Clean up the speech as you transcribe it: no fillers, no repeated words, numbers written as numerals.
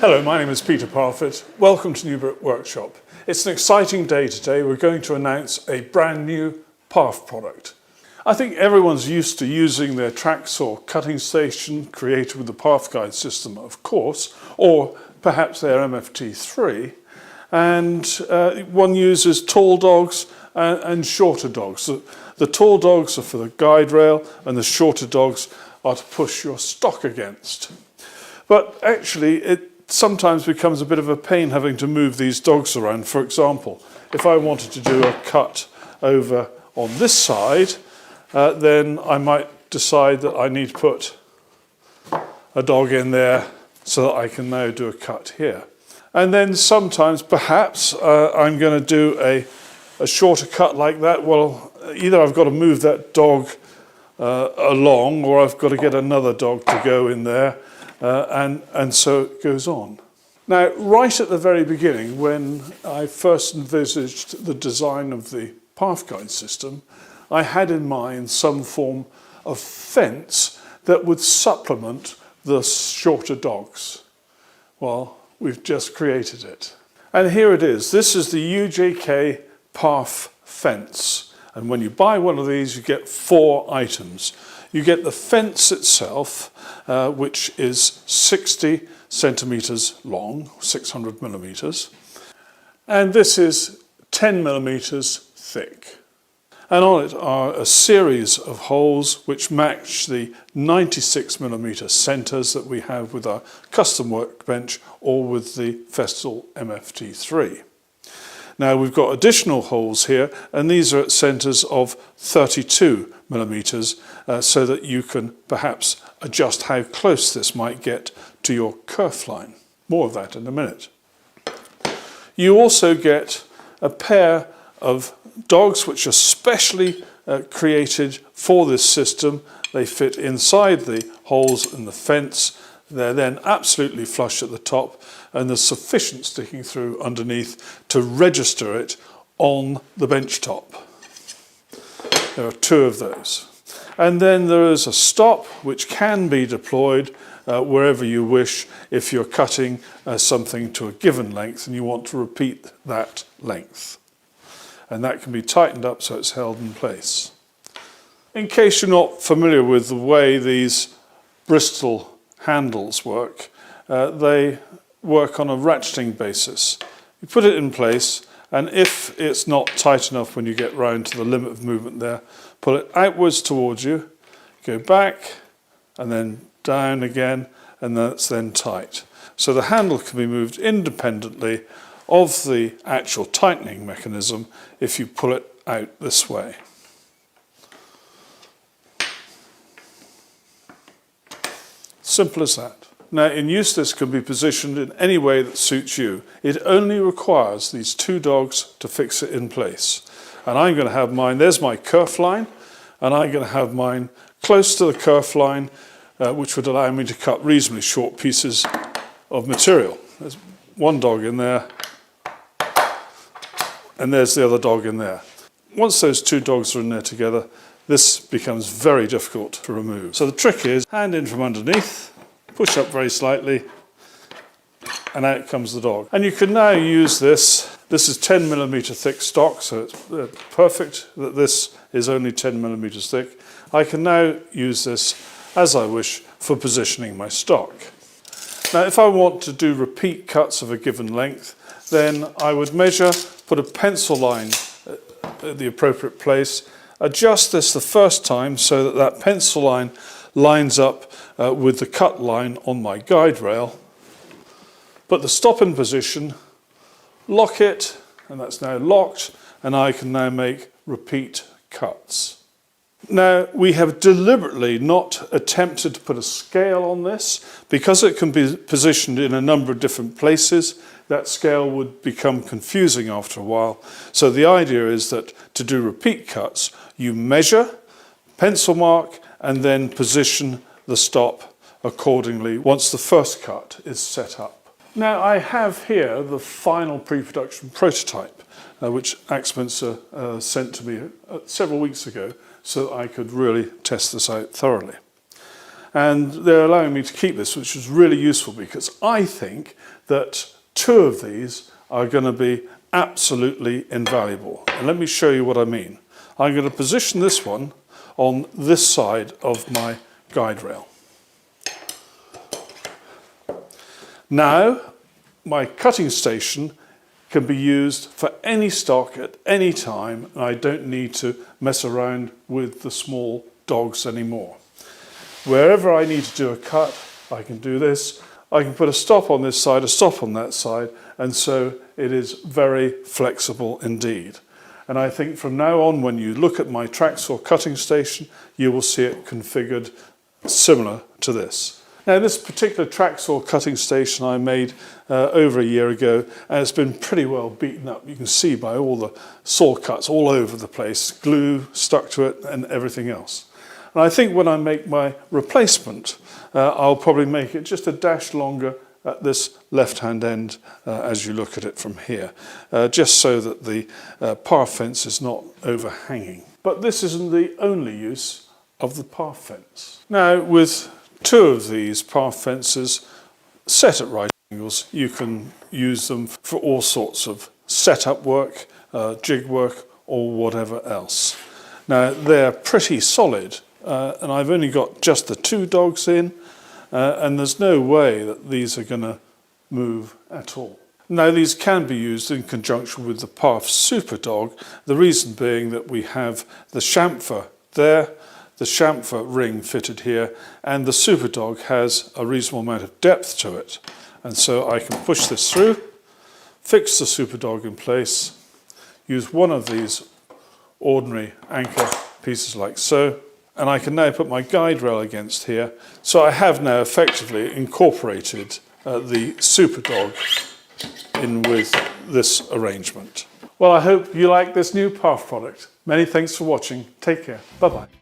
Hello, my name is Peter Parfit. Welcome to Newbrook Workshop. It's an exciting day today. We're going to announce a brand new Parf product. I think everyone's used to using their track saw cutting station created with the Parf guide system, of course, or perhaps their MFT3. And one uses tall dogs and shorter dogs. The tall dogs are for the guide rail and the shorter dogs are to push your stock against. But actually it sometimes becomes a bit of a pain having to move these dogs around. For example, if I wanted to do a cut over on this side, then I might decide that I need to put a dog in there so that I can now do a cut here. And then sometimes perhaps I'm going to do a shorter cut like that. Well, either I've got to move that dog along, or I've got to get another dog to go in there. And so it goes on. Now, right at the very beginning, when I first envisaged the design of the Parf guide system, I had in mind some form of fence that would supplement the shorter dogs. Well, we've just created it. And here it is. This is the UJK Parf fence. And when you buy one of these, you get 4 items. You get the fence itself, which is 60 centimetres long, 600 millimetres. And this is 10 millimetres thick. And on it are a series of holes which match the 96 millimetre centres that we have with our custom workbench or with the Festool MFT3. Now we've got additional holes here, and these are at centres of 32 millimetres, so that you can perhaps adjust how close this might get to your kerf line. More of that in a minute. You also get a pair of dogs which are specially created for this system. They fit inside the holes in the fence. They're then absolutely flush at the top, and there's sufficient sticking through underneath to register it on the bench top. There are 2 of those. And then there is a stop which can be deployed wherever you wish if you're cutting something to a given length and you want to repeat that length. And that can be tightened up so it's held in place. In case you're not familiar with the way these Bristol handles work, they work on a ratcheting basis. You put it in place, and if it's not tight enough when you get round to the limit of movement there, pull it outwards towards you, go back, and then down again, and that's then tight. So the handle can be moved independently of the actual tightening mechanism if you pull it out this way. Simple as that. Now, in use, this can be positioned in any way that suits you. It only requires these 2 dogs to fix it in place. And I'm going to have mine, there's my kerf line, and I'm going to have mine close to the kerf line, which would allow me to cut reasonably short pieces of material. There's 1 dog in there, and there's the other dog in there. Once those 2 dogs are in there together, this becomes very difficult to remove. So the trick is, hand in from underneath, push up very slightly, and out comes the dog. And you can now use this. This is 10 millimetre thick stock, so it's perfect that this is only 10 millimetres thick. I can now use this as I wish for positioning my stock. Now, if I want to do repeat cuts of a given length, then I would measure, put a pencil line at the appropriate place, adjust this the first time so that that pencil line lines up with the cut line on my guide rail, put the stop in position, lock it, and that's now locked, and I can now make repeat cuts. Now, we have deliberately not attempted to put a scale on this because it can be positioned in a number of different places. That scale would become confusing after a while. So the idea is that to do repeat cuts, you measure, pencil mark, and then position the stop accordingly once the first cut is set up. Now, I have here the final pre-production prototype, which Axminster sent to me several weeks ago so that I could really test this out thoroughly. and they're allowing me to keep this, which is really useful because I think that 2 of these are going to be absolutely invaluable. And let me show you what I mean. I'm going to position this one on this side of my guide rail. Now, my cutting station can be used for any stock at any time, and I don't need to mess around with the small dogs anymore. Wherever I need to do a cut, I can do this. I can put a stop on this side, a stop on that side, and so it is very flexible indeed. And I think from now on, when you look at my track saw cutting station, you will see it configured similar to this. Now, this particular track saw cutting station I made over a year ago, and it's been pretty well beaten up. You can see by all the saw cuts all over the place, glue stuck to it and everything else. And I think when I make my replacement, I'll probably make it just a dash longer at this left-hand end as you look at it from here, just so that the Parf fence is not overhanging. But this isn't the only use of the Parf fence. Now, with 2 of these Parf fences set at right angles, you can use them for all sorts of setup work, jig work, or whatever else. Now, they're pretty solid, and I've only got just the 2 dogs in, and there's no way that these are going to move at all. Now, these can be used in conjunction with the Parf Super Dog, the reason being that we have the chamfer there, the chamfer ring fitted here, and the Super Dog has a reasonable amount of depth to it. And so I can push this through, fix the Super Dog in place, use one of these ordinary anchor pieces like so, and I can now put my guide rail against here. So I have now effectively incorporated the Super Dog in with this arrangement. Well, I hope you like this new Parf product. Many thanks for watching. Take care. Bye-bye.